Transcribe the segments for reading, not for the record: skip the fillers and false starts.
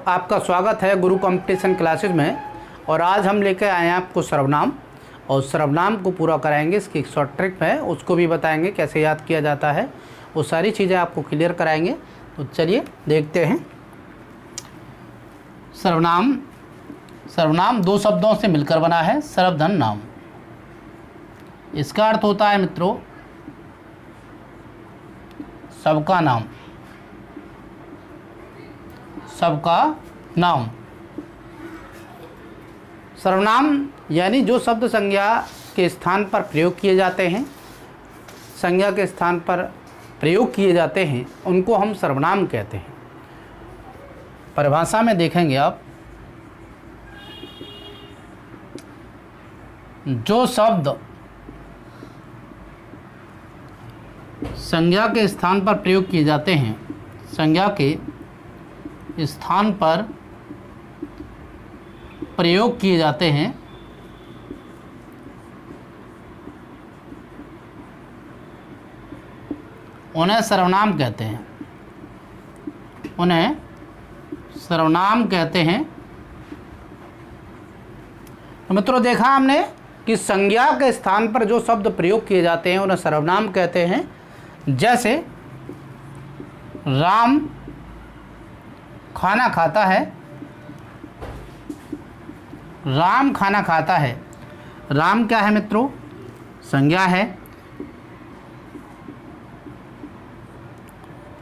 आपका स्वागत है गुरु कंपटीशन क्लासेस में। और आज हम लेकर आए हैं आपको सर्वनाम, और सर्वनाम को पूरा कराएंगे। इसकी एक शॉर्ट ट्रिक है, उसको भी बताएंगे कैसे याद किया जाता है। वो सारी चीज़ें आपको क्लियर कराएंगे। तो चलिए देखते हैं। सर्वनाम, सर्वनाम दो शब्दों से मिलकर बना है, सर्वधन नाम। इसका अर्थ होता है मित्रों सबका नाम, सबका नाम। सर्वनाम यानी जो शब्द संज्ञा के स्थान पर प्रयोग किए जाते हैं, संज्ञा के स्थान पर प्रयोग किए जाते हैं, उनको हम सर्वनाम कहते हैं। परिभाषा में देखेंगे आप, जो शब्द संज्ञा के स्थान पर प्रयोग किए जाते हैं, संज्ञा के स्थान पर प्रयोग किए जाते हैं, उन्हें सर्वनाम कहते हैं। उन्हें सर्वनाम कहते हैं। तो मित्रों देखा हमने कि संज्ञा के स्थान पर जो शब्द प्रयोग किए जाते हैं उन्हें सर्वनाम कहते हैं। जैसे राम खाना खाता है, राम खाना खाता है। राम क्या है मित्रों? संज्ञा है।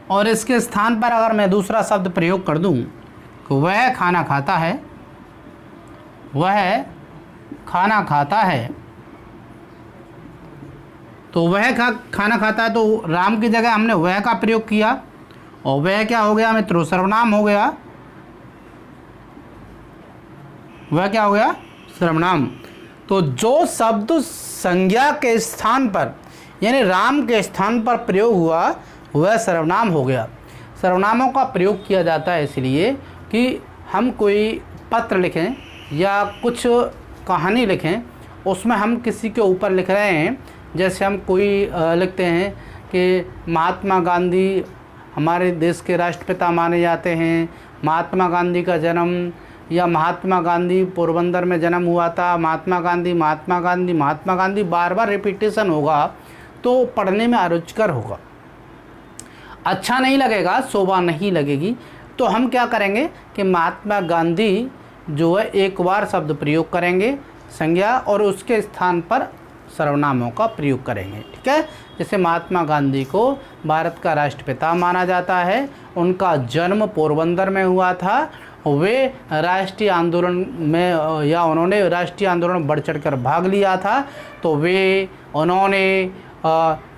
और इसके स्थान पर अगर मैं दूसरा शब्द प्रयोग कर दूं तो वह खाना खाता है, वह खाना खाता है, तो वह खाना खाता है। तो राम की जगह हमने वह का प्रयोग किया और वह क्या हो गया मित्रों? सर्वनाम हो गया। वह क्या हो गया? सर्वनाम। तो जो शब्द संज्ञा के स्थान पर यानी राम के स्थान पर प्रयोग हुआ वह सर्वनाम हो गया। सर्वनामों का प्रयोग किया जाता है इसलिए कि हम कोई पत्र लिखें या कुछ कहानी लिखें, उसमें हम किसी के ऊपर लिख रहे हैं। जैसे हम कोई लिखते हैं कि महात्मा गांधी हमारे देश के राष्ट्रपिता माने जाते हैं, महात्मा गांधी का जन्म, या महात्मा गांधी पोरबंदर में जन्म हुआ था, महात्मा गांधी महात्मा गांधी महात्मा गांधी, बार बार रिपीटेशन होगा तो पढ़ने में अरुचिकर होगा, अच्छा नहीं लगेगा, शोभा नहीं लगेगी। तो हम क्या करेंगे कि महात्मा गांधी जो है एक बार शब्द प्रयोग करेंगे संज्ञा, और उसके स्थान पर सर्वनामों का प्रयोग करेंगे। ठीक है। जैसे महात्मा गांधी को भारत का राष्ट्रपिता माना जाता है, उनका जन्म पोरबंदर में हुआ था, वे राष्ट्रीय आंदोलन में या उन्होंने राष्ट्रीय आंदोलन में बढ़ चढ़कर भाग लिया था, तो वे, उन्होंने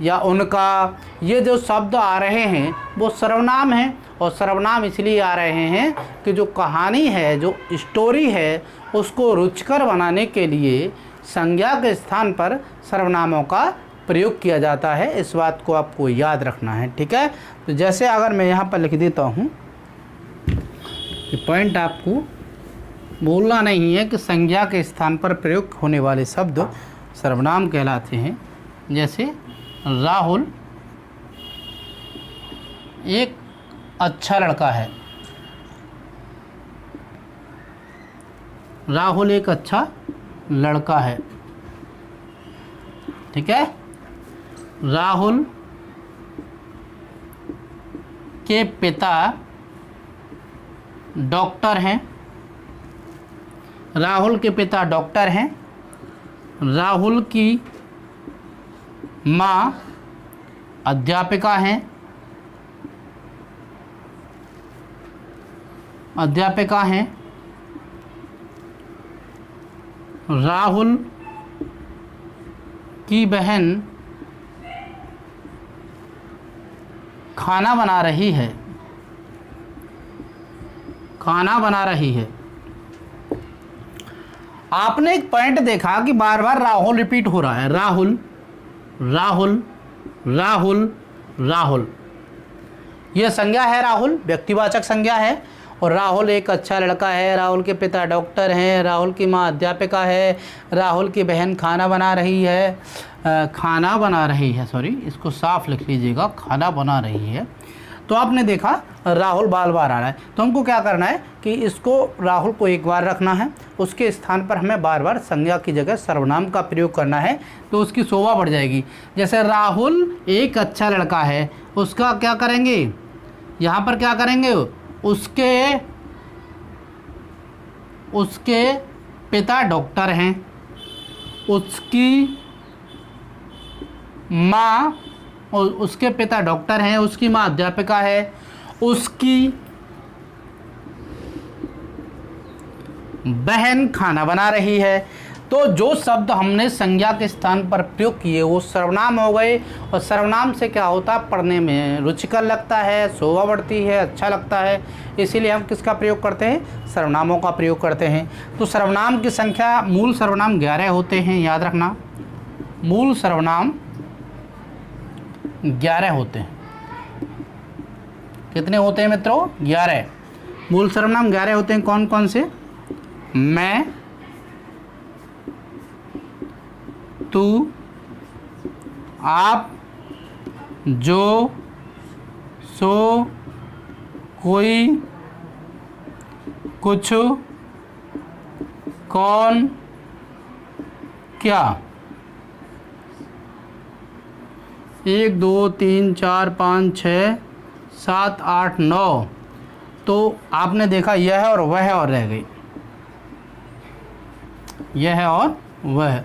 या उनका, ये जो शब्द आ रहे हैं वो सर्वनाम हैं। और सर्वनाम इसलिए आ रहे हैं कि जो कहानी है, जो स्टोरी है, उसको रुचिकर बनाने के लिए संज्ञा के स्थान पर सर्वनामों का प्रयोग किया जाता है। इस बात को आपको याद रखना है। ठीक है। तो जैसे अगर मैं यहाँ पर लिख देता हूँ कि पॉइंट आपको बोलना नहीं है कि संज्ञा के स्थान पर प्रयोग होने वाले शब्द सर्वनाम कहलाते हैं। जैसे राहुल एक अच्छा लड़का है, राहुल एक अच्छा लड़का है। ठीक है। राहुल के पिता डॉक्टर हैं, राहुल के पिता डॉक्टर हैं। राहुल की माँ अध्यापिका हैं, अध्यापिका हैं। राहुल की बहन खाना बना रही है, खाना बना रही है। आपने एक पॉइंट देखा कि बार बार राहुल रिपीट हो रहा है, राहुल राहुल राहुल राहुल। यह संज्ञा है, राहुल व्यक्तिवाचक संज्ञा है। और राहुल एक अच्छा लड़का है, राहुल के पिता डॉक्टर हैं, राहुल की माँ अध्यापिका है, राहुल की बहन खाना बना रही है, खाना बना रही है, सॉरी इसको साफ लिख लीजिएगा, खाना बना रही है। तो आपने देखा राहुल बार बार आ रहा है, तो हमको क्या करना है कि इसको राहुल को एक बार रखना है, उसके स्थान पर हमें बार बार संज्ञा की जगह सर्वनाम का प्रयोग करना है, तो उसकी शोभा बढ़ जाएगी। जैसे राहुल एक अच्छा लड़का है, उसका क्या करेंगे, यहाँ पर क्या करेंगे, उसके पिता डॉक्टर हैं, उसकी माँ, उसके पिता डॉक्टर हैं, उसकी माँ अध्यापिका है, उसकी बहन खाना बना रही है। तो जो शब्द हमने संज्ञा के स्थान पर प्रयोग किए वो सर्वनाम हो गए, और सर्वनाम से क्या होता है, पढ़ने में रुचिकर लगता है, शोभा बढ़ती है, अच्छा लगता है, इसीलिए हम किसका प्रयोग करते हैं, सर्वनामों का प्रयोग करते हैं। तो सर्वनाम की संख्या, मूल सर्वनाम 11 होते हैं, याद रखना, मूल सर्वनाम 11 होते हैं। कितने होते हैं मित्रों, 11 मूल सर्वनाम 11 होते हैं। कौन कौन से, मैं, तू, आप, जो, सो, कोई, कुछ, कौन, क्या। 1 2 3 4 5 6 7 8 9, तो आपने देखा यह और वह और रह गई, यह और वह।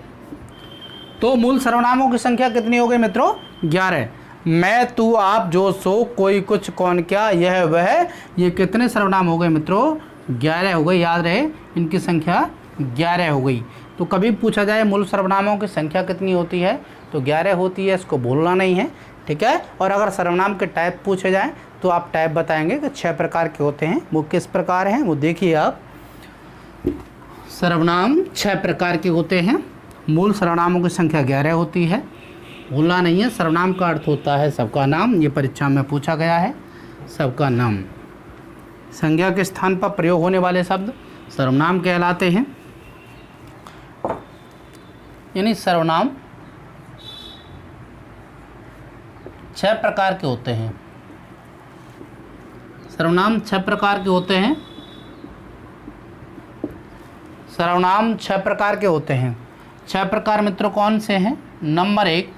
तो मूल सर्वनामों की संख्या कितनी हो गई मित्रों, 11। मैं, तू, आप, जो, सो, कोई, कुछ, कौन, क्या, यह वह, ये कितने सर्वनाम हो गए मित्रों, 11 हो गए। याद रहे इनकी संख्या 11 हो गई। तो कभी पूछा जाए मूल सर्वनामों की संख्या कितनी होती है, तो 11 होती है, इसको भूलना नहीं है, ठीक है। और अगर सर्वनाम के टाइप पूछे जाएँ तो आप टाइप बताएंगे कि 6 प्रकार के होते हैं। वो किस प्रकार हैं वो देखिए आप, सर्वनाम 6 प्रकार के होते हैं। मूल सर्वनामों की संख्या 11 होती है, भूलना नहीं है। सर्वनाम का अर्थ होता है सबका नाम, ये परीक्षा में पूछा गया है, सबका नाम। संज्ञा के स्थान पर प्रयोग होने वाले शब्द सर्वनाम कहलाते हैं। यानी सर्वनाम 6 प्रकार के होते हैं। सर्वनाम 6 प्रकार के होते हैं। सर्वनाम 6 प्रकार के होते हैं। 6 प्रकार मित्रों कौन से हैं? नंबर 1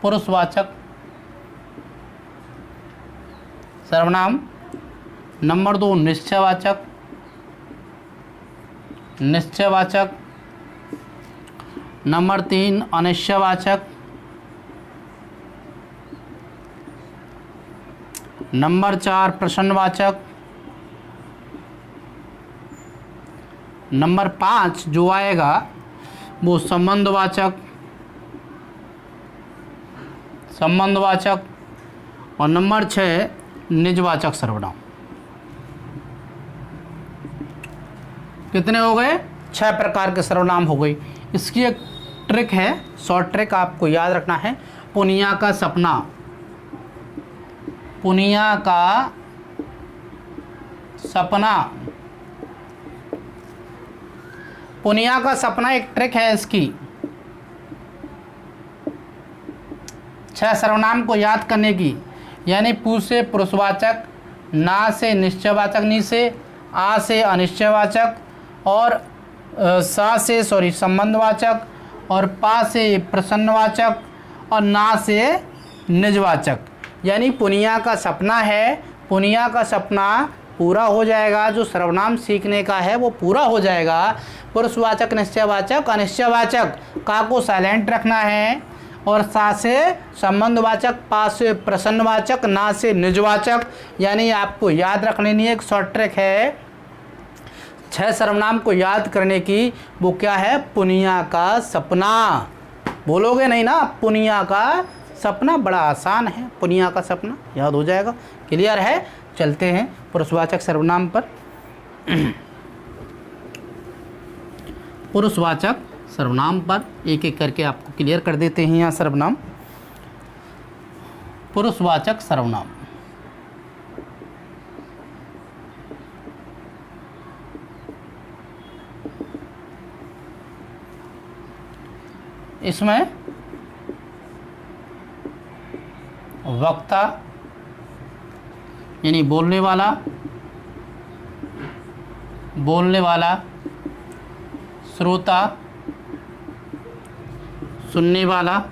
पुरुषवाचक सर्वनाम, नंबर 2 निश्चयवाचक, नंबर 3 अनिश्चयवाचक, नंबर 4 प्रश्नवाचक, नंबर 5 जो आएगा वो संबंधवाचक, और नंबर 6 निजवाचक सर्वनाम। कितने हो गए? 6 प्रकार के सर्वनाम हो गई। इसकी एक ट्रिक है, शॉर्ट ट्रिक आपको याद रखना है। पुनिया का सपना, पुनिया का सपना, पुनिया का सपना एक ट्रिक है इसकी। 6 सर्वनाम को याद करने की, यानी पू से पुरुषवाचक, ना से निश्चयवाचक, नी से, आ से अनिश्चयवाचक, और सा से संबंधवाचक, और पा से प्रसन्नवाचक, और ना से निजवाचक। यानी पुनिया का सपना है, पुनिया का सपना पूरा हो जाएगा, जो सर्वनाम सीखने का है वो पूरा हो जाएगा। पुरुषवाचक, निश्चयवाचक, अनिश्चयवाचक, का को साइलेंट रखना है, और सा से संबंधवाचक, पा से प्रसन्नवाचक, ना से निजवाचक। यानी आपको याद रखने नहीं, एक शॉर्ट ट्रिक है 6 सर्वनाम को याद करने की। वो क्या है? पुनिया का सपना। बोलोगे नहीं ना, पुनिया का सपना, बड़ा आसान है, पुनिया का सपना याद हो जाएगा। क्लियर है? चलते हैं पुरुषवाचक सर्वनाम पर। पुरुषवाचक सर्वनाम पर एक एक करके आपको क्लियर कर देते हैं। यहाँ सर्वनाम, पुरुषवाचक सर्वनाम, इसमें वक्ता, यानी बोलने वाला, बोलने वाला, श्रोता, सुनने वाला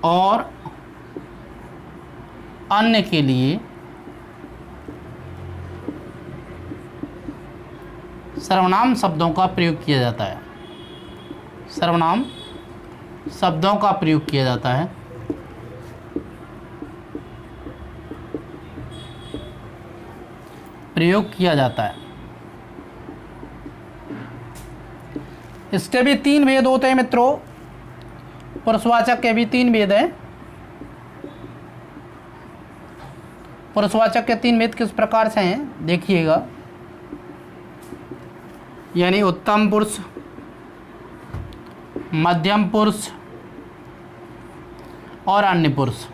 और अन्य के लिए सर्वनाम शब्दों का प्रयोग किया जाता है। सर्वनाम शब्दों का प्रयोग किया जाता है। प्रयोग किया जाता है। इसके भी 3 भेद होते हैं मित्रों। पुरुषवाचक के भी 3 भेद हैं। पुरुषवाचक के 3 भेद किस प्रकार से हैं देखिएगा। यानी उत्तम पुरुष, मध्यम पुरुष और अन्य पुरुष।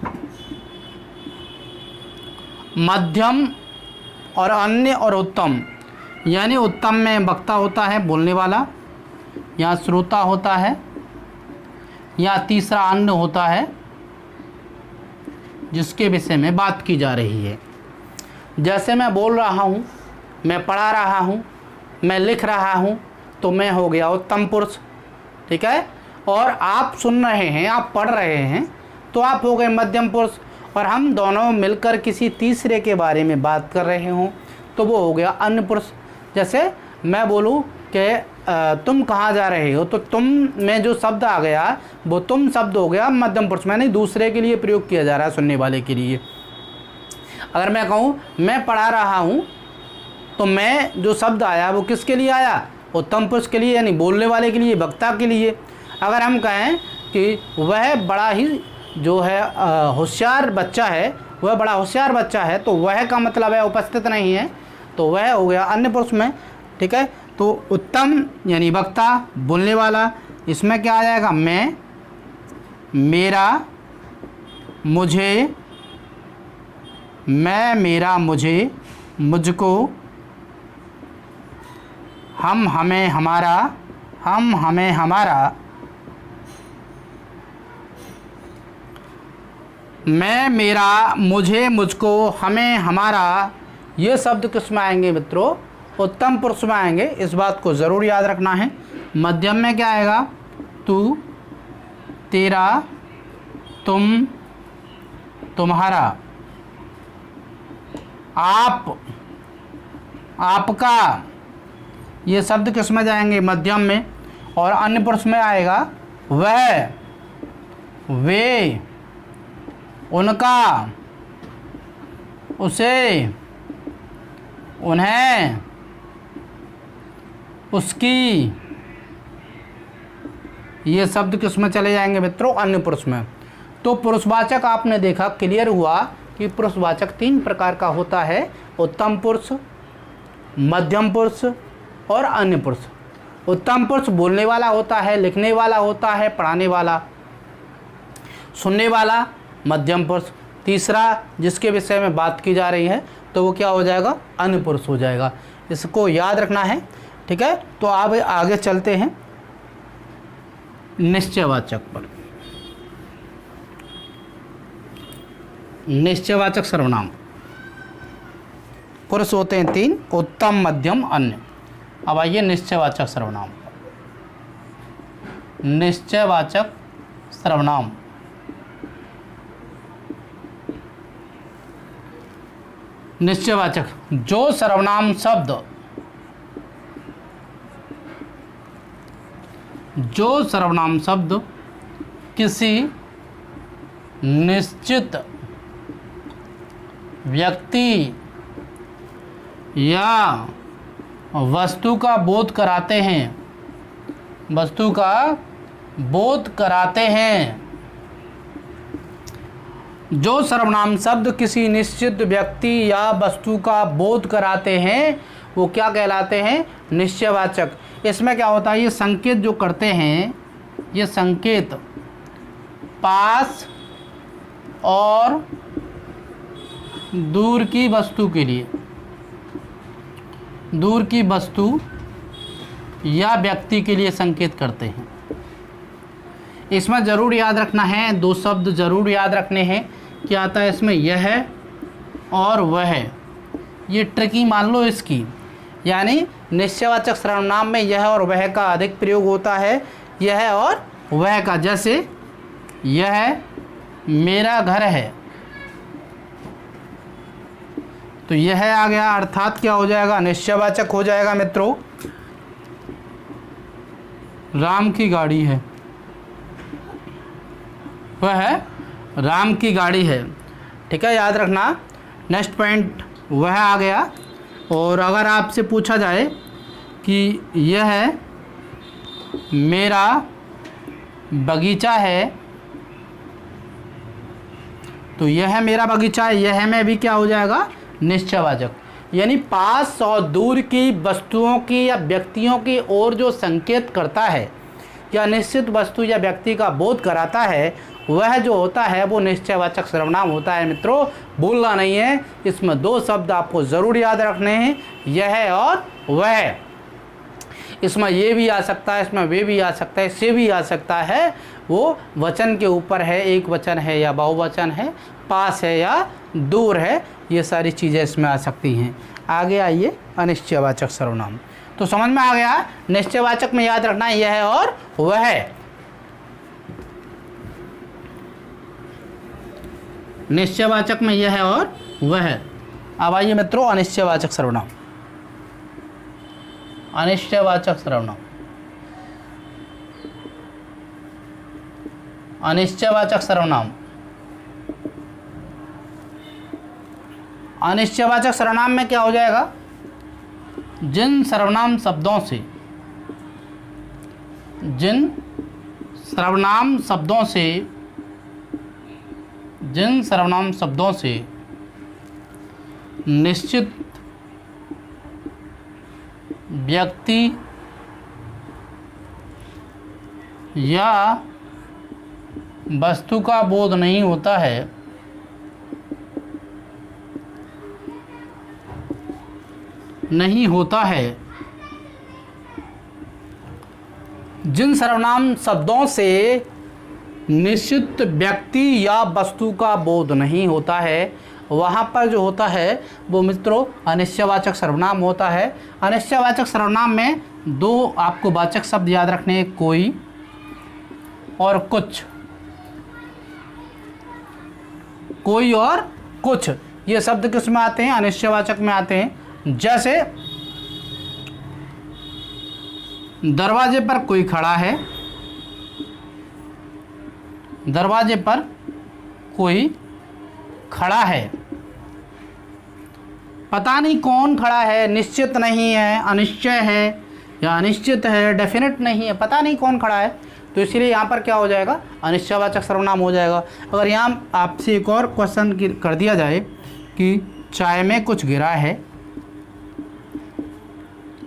मध्यम और अन्य और उत्तम, यानी उत्तम में वक्ता होता है, बोलने वाला, या श्रोता होता है, या तीसरा अन्य होता है जिसके विषय में बात की जा रही है। जैसे मैं बोल रहा हूँ, मैं पढ़ा रहा हूँ, मैं लिख रहा हूँ, तो मैं हो गया उत्तम पुरुष, ठीक है। और आप सुन रहे हैं, आप पढ़ रहे हैं, तो आप हो गए मध्यम पुरुष। और हम दोनों मिलकर किसी तीसरे के बारे में बात कर रहे हों तो वो हो गया अन्य पुरुष। जैसे मैं बोलूँ कि तुम कहाँ जा रहे हो, तो तुम में जो शब्द आ गया वो तुम शब्द हो गया मध्यम पुरुष में, नहीं दूसरे के लिए प्रयोग किया जा रहा है, सुनने वाले के लिए। अगर मैं कहूँ मैं पढ़ा रहा हूँ, तो मैं जो शब्द आया वो किसके लिए आया, उत्तम पुरुष के लिए, यानी बोलने वाले के लिए, वक्ता के लिए। अगर हम कहें कि वह बड़ा ही जो है होशियार बच्चा है, वह बड़ा होशियार बच्चा है, तो वह का मतलब है उपस्थित नहीं है, तो वह हो गया अन्य पुरुष में, ठीक है। तो उत्तम यानी वक्ता, बोलने वाला, इसमें क्या आ जाएगा, मैं, मेरा, मुझे, मैं, मेरा, मुझे, मुझको, हम, हमें, हमारा, हम, हमें, हमारा, मैं, मेरा, मुझे, मुझको, हमें, हमारा, ये शब्द किस में आएंगे मित्रों, उत्तम पुरुष में आएंगे। इस बात को ज़रूर याद रखना है। मध्यम में क्या आएगा, तू, तेरा, तुम, तुम्हारा, आप, आपका, ये शब्द किस में जाएंगे, मध्यम में। और अन्य पुरुष में आएगा वह, वे, उनका, उसे, उन्हें, उसकी, ये शब्द किस में चले जाएंगे मित्रों, अन्य पुरुष में। तो पुरुषवाचक आपने देखा, क्लियर हुआ कि पुरुषवाचक 3 प्रकार का होता है, उत्तम पुरुष, मध्यम पुरुष और अन्य पुरुष। उत्तम पुरुष बोलने वाला होता है, लिखने वाला होता है, पढ़ाने वाला, सुनने वाला मध्यम पुरुष। तीसरा जिसके विषय में बात की जा रही है तो वो क्या हो जाएगा, अन्य पुरुष हो जाएगा। इसको याद रखना है, ठीक है। तो अब आगे चलते हैं निश्चयवाचक पर। निश्चयवाचक सर्वनाम पुरुष होते हैं 3, उत्तम, मध्यम, अन्य। अब आइए निश्चयवाचक सर्वनाम। निश्चयवाचक सर्वनाम, निश्चयवाचक जो सर्वनाम शब्द, जो सर्वनाम शब्द किसी निश्चित व्यक्ति या वस्तु का बोध कराते हैं, वस्तु का बोध कराते हैं। जो सर्वनाम शब्द किसी निश्चित व्यक्ति या वस्तु का बोध कराते हैं वो क्या कहलाते हैं, निश्चयवाचक। इसमें क्या होता है, ये संकेत जो करते हैं, ये संकेत पास और दूर की वस्तु के लिए, दूर की वस्तु या व्यक्ति के लिए संकेत करते हैं। इसमें ज़रूर याद रखना है, दो शब्द ज़रूर याद रखने हैं। क्या आता है इसमें? यह और वह। ये ट्रिकी मान लो इसकी, यानी निश्चयवाचक सर्वनाम में यह और वह का अधिक प्रयोग होता है, यह और वह का। जैसे यह मेरा घर है, तो यह आ गया, अर्थात क्या हो जाएगा? निश्चयवाचक हो जाएगा मित्रों। राम की गाड़ी है, वह राम की गाड़ी है। ठीक है, याद रखना। नेक्स्ट पॉइंट वह आ गया। और अगर आपसे पूछा जाए कि यह मेरा बगीचा है, तो यह मेरा बगीचा है, यह में भी क्या हो जाएगा? निश्चयवाचक। यानी पास और दूर की वस्तुओं की या व्यक्तियों की ओर जो संकेत करता है या निश्चित वस्तु या व्यक्ति का बोध कराता है, वह जो होता है वो निश्चयवाचक सर्वनाम होता है मित्रों। भूलना नहीं है। इसमें दो शब्द आपको ज़रूर याद रखने हैं, यह और वह। इसमें ये भी आ सकता है, इसमें वे भी आ सकता है, से भी आ सकता है। वो वचन के ऊपर है, एक वचन है या बहुवचन है, पास है या दूर है, ये सारी चीज़ें इसमें आ सकती हैं। आगे आइए अनिश्चयवाचक सर्वनाम। तो समझ में आ गया। निश्चयवाचक में याद रखना है यह और वह। निश्चयवाचक में यह और वह। अब आइए मित्रों अनिश्चयवाचक सर्वनाम। अनिश्चयवाचक सर्वनाम। अनिश्चयवाचक सर्वनाम। अनिश्चयवाचक सर्वनाम में क्या हो जाएगा? जिन सर्वनाम शब्दों से, जिन सर्वनाम शब्दों से, जिन सर्वनाम शब्दों से निश्चित व्यक्ति या वस्तु का बोध नहीं होता है, नहीं होता है। जिन सर्वनाम शब्दों से निश्चित व्यक्ति या वस्तु का बोध नहीं होता है, वहाँ पर जो होता है वो मित्रों अनिश्चयवाचक सर्वनाम होता है। अनिश्चयवाचक सर्वनाम में दो आपको वाचक शब्द याद रखने हैं, कोई और कुछ। कोई और कुछ ये शब्द किस में आते हैं? अनिश्चयवाचक में आते हैं। जैसे दरवाजे पर कोई खड़ा है, दरवाजे पर कोई खड़ा है, पता नहीं कौन खड़ा है, निश्चित नहीं है, अनिश्चय है या अनिश्चित है, डेफिनेट नहीं है, पता नहीं कौन खड़ा है, तो इसीलिए यहाँ पर क्या हो जाएगा? अनिश्चयवाचक सर्वनाम हो जाएगा। अगर यहाँ आपसे एक और क्वेश्चन कर दिया जाए कि चाय में कुछ गिरा है,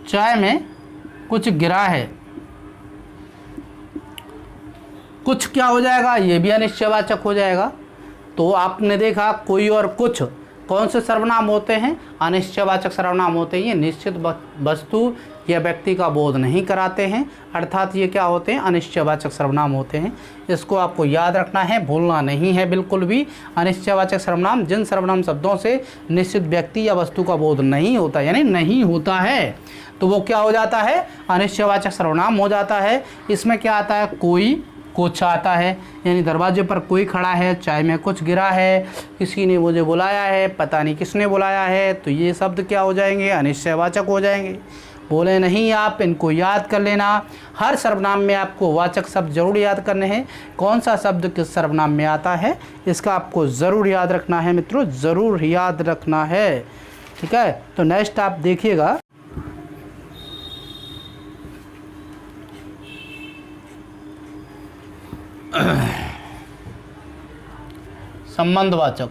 चाय में कुछ गिरा है, कुछ क्या हो जाएगा? ये भी अनिश्चयवाचक हो जाएगा। तो आपने देखा कोई और कुछ कौन से सर्वनाम होते हैं? अनिश्चयवाचक सर्वनाम होते हैं। ये निश्चित वस्तु या व्यक्ति का बोध नहीं कराते हैं, अर्थात ये क्या होते हैं? अनिश्चयवाचक सर्वनाम होते हैं। इसको आपको याद रखना है, भूलना नहीं है बिल्कुल भी। अनिश्चयवाचक सर्वनाम जिन सर्वनाम शब्दों से निश्चित व्यक्ति या वस्तु का बोध नहीं होता, यानी नहीं होता है, तो वो क्या हो जाता है? अनिश्चयवाचक सर्वनाम हो जाता है। इसमें क्या आता है? कोई, कुछ आता है। यानी दरवाजे पर कोई खड़ा है, चाय में कुछ गिरा है, किसी ने मुझे बुलाया है, पता नहीं किसने बुलाया है, तो ये शब्द क्या हो जाएंगे? अनिश्चयवाचक हो जाएंगे। बोले नहीं आप, इनको याद कर लेना। हर सर्वनाम में आपको वाचक शब्द जरूर याद करने हैं। कौन सा शब्द किस सर्वनाम में आता है इसका आपको ज़रूर याद रखना है मित्रों, ज़रूर याद रखना है। ठीक है, तो नेक्स्ट आप देखिएगा। संबंधवाचक।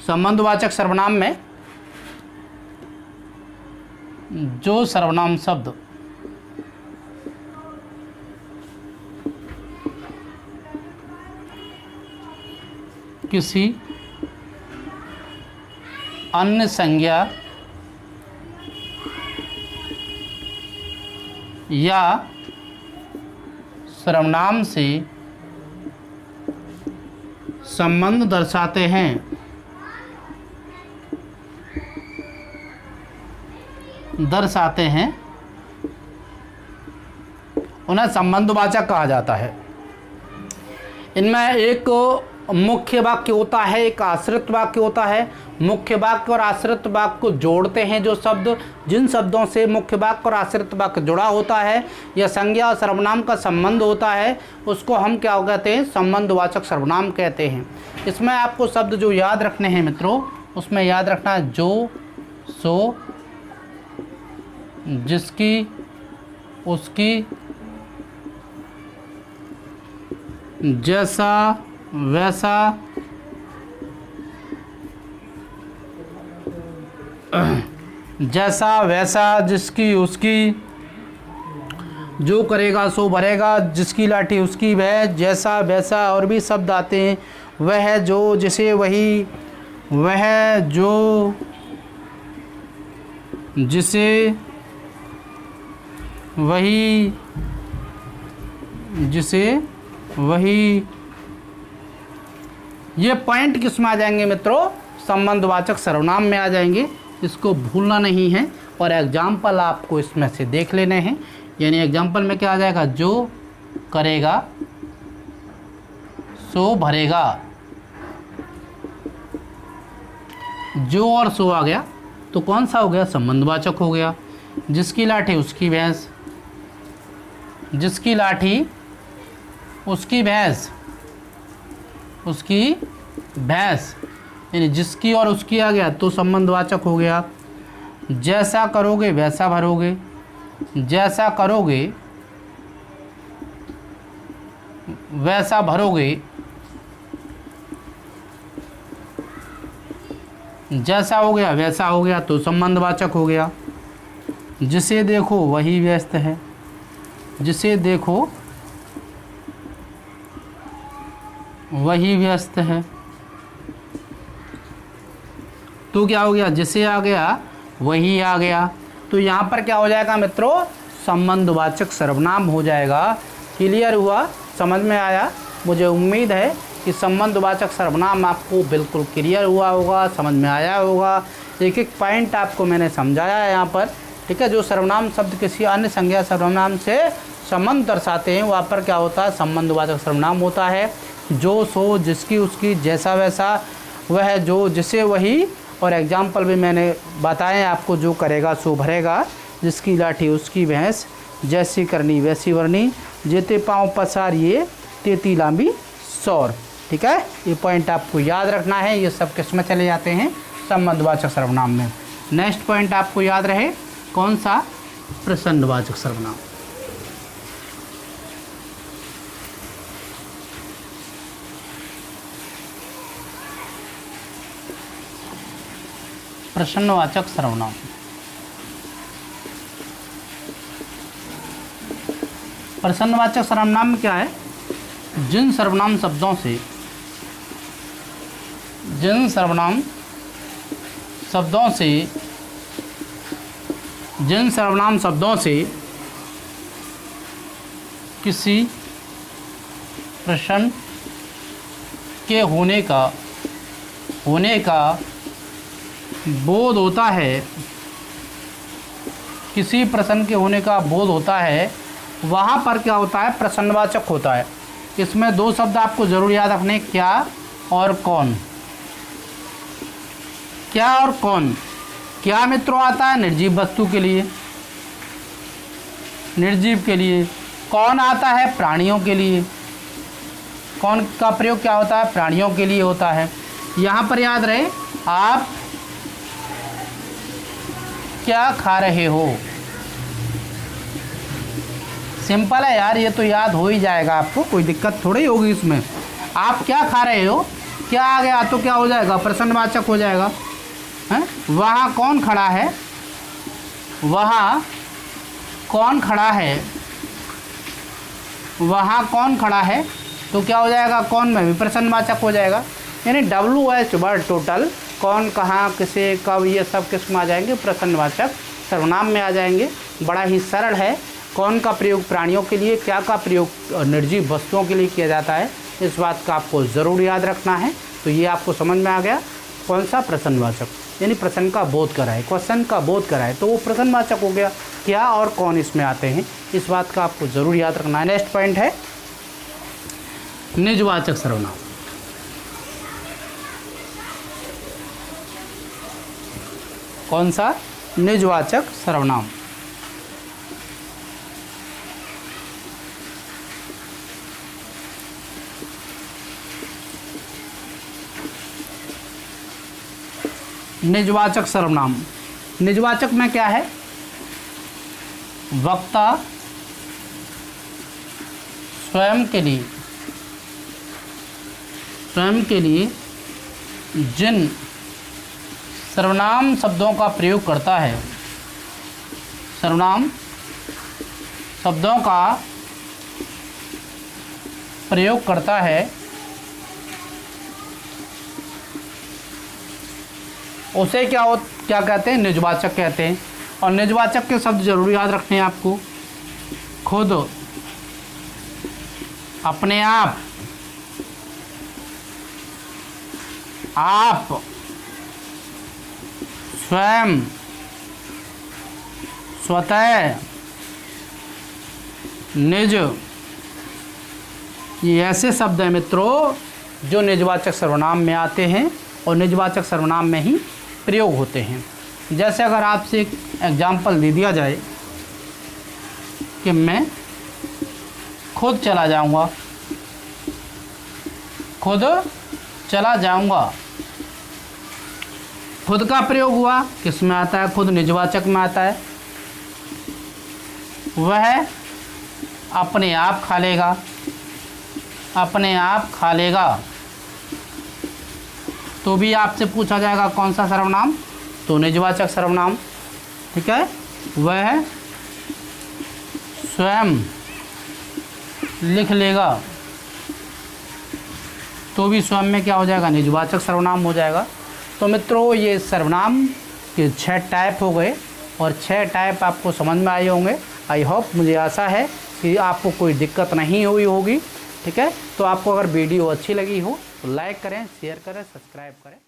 संबंधवाचक सर्वनाम में जो सर्वनाम शब्द किसी अन्य संज्ञा या सर्वनाम से संबंध दर्शाते हैं। उन्हें संबंधवाचक कहा जाता है। इनमें एक मुख्य वाक्य होता है, एक आश्रित वाक्य होता है। मुख्य वाक्य और आश्रित वाक्य को जोड़ते हैं जो शब्द, जिन शब्दों से मुख्य वाक्य और आश्रित वाक्य जुड़ा होता है या संज्ञा और सर्वनाम का संबंध होता है, उसको हम क्या कहते हैं? संबंधवाचक सर्वनाम कहते हैं। इसमें आपको शब्द जो याद रखने हैं मित्रों, उसमें याद रखना है जो, सो, जिसकी, उसकी, जैसा, वैसा, जैसा वैसा, जिसकी उसकी, जो करेगा सो भरेगा, जिसकी लाठी उसकी वह, जैसा वैसा, और भी शब्द आते हैं। वह, जो, जिसे, वही, वह, जो, जिसे, वही, जिसे, वही। ये पॉइंट किस में आ जाएंगे मित्रों? संबंधवाचक सर्वनाम में आ जाएंगे, इसको भूलना नहीं है। और एग्जाम्पल आपको इसमें से देख लेने हैं। यानी एग्जाम्पल में क्या आ जाएगा? जो करेगा सो भरेगा। जो और सो आ गया तो कौन सा हो गया? संबंधवाचक हो गया। जिसकी लाठी उसकी भैंस, जिसकी लाठी उसकी भैंस, उसकी भैंस, यानी जिसकी और उसकी आ गया तो संबंधवाचक हो गया। जैसा करोगे वैसा भरोगे, जैसा करोगे वैसा भरोगे, जैसा हो गया वैसा हो गया तो संबंधवाचक हो गया। जिसे देखो वही व्यस्त है, जिसे देखो वही व्यस्त है, तो क्या हो गया? जिसे आ गया वही आ गया। तो यहाँ पर क्या हो जाएगा मित्रों? संबंधवाचक सर्वनाम हो जाएगा। क्लियर हुआ? समझ में आया? मुझे उम्मीद है कि संबंधवाचक सर्वनाम आपको बिल्कुल क्लियर हुआ होगा, समझ में आया होगा। एक एक पॉइंट आपको मैंने समझाया है यहाँ पर, ठीक है। जो सर्वनाम शब्द किसी अन्य संज्ञा सर्वनाम से संबंध दर्शाते हैं वहाँ पर क्या होता है? संबंधवाचक सर्वनाम होता है। जो, सो, जिसकी उसकी, जैसा वैसा, वह, जो, जिसे वही। और एग्जाम्पल भी मैंने बताए आपको। जो करेगा सो भरेगा, जिसकी लाठी उसकी भैंस, जैसी करनी वैसी वरनी, जेते पाँव पसारिए तेती लांबी सौर। ठीक है, ये पॉइंट आपको याद रखना है। ये सब किस में चले जाते हैं? संबंधवाचक सर्वनाम में। नेक्स्ट पॉइंट आपको याद रहे कौन सा? प्रसन्नवाचक सर्वनाम। प्रसन्नवाचक सर्वनाम। प्रसन्नवाचक सर्वनाम में क्या है? जिन सर्वनाम शब्दों से, जिन सर्वनाम शब्दों से, जिन सर्वनाम शब्दों से किसी प्रश्न के होने का बोध होता है, किसी प्रश्न के होने का बोध होता है, वहाँ पर क्या होता है? प्रसन्नवाचक होता है। इसमें दो शब्द आपको ज़रूर याद रखने, क्या और कौन। क्या और कौन। क्या मित्रों आता है? निर्जीव वस्तु के लिए, निर्जीव के लिए। कौन आता है? प्राणियों के लिए। कौन का प्रयोग क्या होता है? प्राणियों के लिए होता है। यहाँ पर याद रहे, आप क्या खा रहे हो। सिंपल है यार, ये तो याद हो ही जाएगा आपको, कोई दिक्कत थोड़ी होगी इसमें। आप क्या खा रहे हो, क्या आ गया तो क्या हो जाएगा? प्रसन्नवाचक हो जाएगा। हैं? वहाँ कौन खड़ा है, वहाँ कौन खड़ा है, वहाँ कौन खड़ा है तो क्या हो जाएगा? कौन में भी प्रसन्नवाचक हो जाएगा। यानी WH वर्ड टोटल, कौन, कहाँ, किसे, कब, ये सब किस में आ जाएंगे? प्रसन्नवाचक सर्वनाम में आ जाएंगे। बड़ा ही सरल है, कौन का प्रयोग प्राणियों के लिए, क्या का प्रयोग निर्जीव वस्तुओं के लिए किया जाता है, इस बात का आपको ज़रूर याद रखना है। तो ये आपको समझ में आ गया कौन सा प्रश्नवाचक, यानी प्रश्न का बोध कराए, क्वेश्चन का बोध कराए तो वो प्रश्नवाचक हो गया। क्या और कौन इसमें आते हैं, इस बात का आपको ज़रूर याद रखना है। नेक्स्ट पॉइंट है निजवाचक सर्वनाम। कौन सा? निजवाचक सर्वनाम। निजवाचक सर्वनाम, निजवाचक में क्या है? वक्ता स्वयं के लिए जिन सर्वनाम शब्दों का प्रयोग करता है, सर्वनाम शब्दों का प्रयोग करता है, उसे क्या कहते हैं? निजवाचक कहते हैं। और निजवाचक के शब्द जरूर याद रखने हैं आपको। खुद, अपने आप, आप, स्वयं, स्वतः, निज, ये ऐसे शब्द हैं मित्रों जो निजवाचक सर्वनाम में आते हैं और निजवाचक सर्वनाम में ही प्रयोग होते हैं। जैसे अगर आपसे एक एग्जाम्पल दे दिया जाए कि मैं खुद चला जाऊंगा, खुद चला जाऊंगा, खुद का प्रयोग हुआ, किस में आता है? खुद निजवाचक में आता है। वह अपने आप खा लेगा, अपने आप खा लेगा, तो भी आपसे पूछा जाएगा कौन सा सर्वनाम? तो निजवाचक सर्वनाम। ठीक है। वह स्वयं लिख लेगा, तो भी स्वयं में क्या हो जाएगा? निजवाचक सर्वनाम हो जाएगा। तो मित्रों ये सर्वनाम के 6 टाइप हो गए और 6 टाइप आपको समझ में आए होंगे। आई होप, मुझे आशा है कि आपको कोई दिक्कत नहीं हुई होगी। ठीक है। तो आपको अगर वीडियो अच्छी लगी हो तो लाइक करें, शेयर करें, सब्सक्राइब करें।